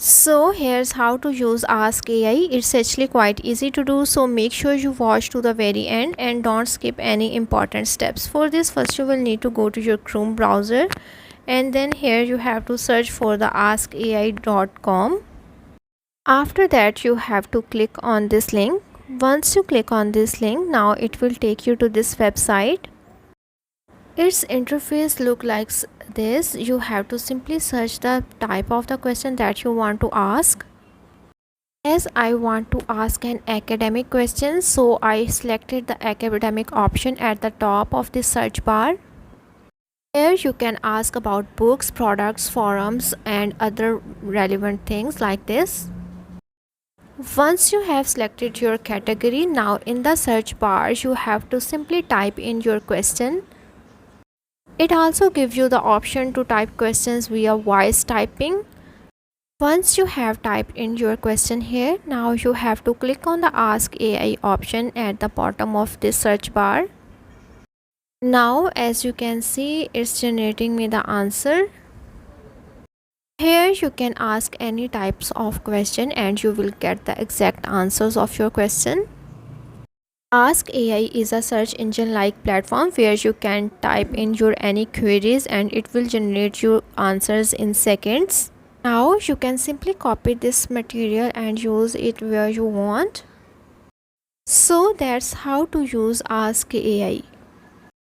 So here's how to use Ask AI. It's actually quite easy to do, so make sure you watch to the very end and don't skip any important steps. For this, first you will need to go to your Chrome browser, and then here you have to search for the askai.com. After that you have to click on this link. Once you click on this link, now it will take you to this website. Its interface look like this. You have to simply search the type of the question that you want to ask. As I want to ask an academic question, so I selected the academic option at the top of the search bar. Here you can ask about books, products, forums and other relevant things like this. Once you have selected your category, now in the search bar you have to simply type in your question. It also gives you the option to type questions via voice typing. Once you have typed in your question here, now you have to click on the Ask AI option at the bottom of this search bar. Now as you can see, it's generating me the answer. Here you can ask any types of question and you will get the exact answers of your question. Ask AI is a search engine like platform where you can type in your any queries and it will generate your answers in seconds. Now you can simply copy this material and use it where you want. So that's how to use Ask AI.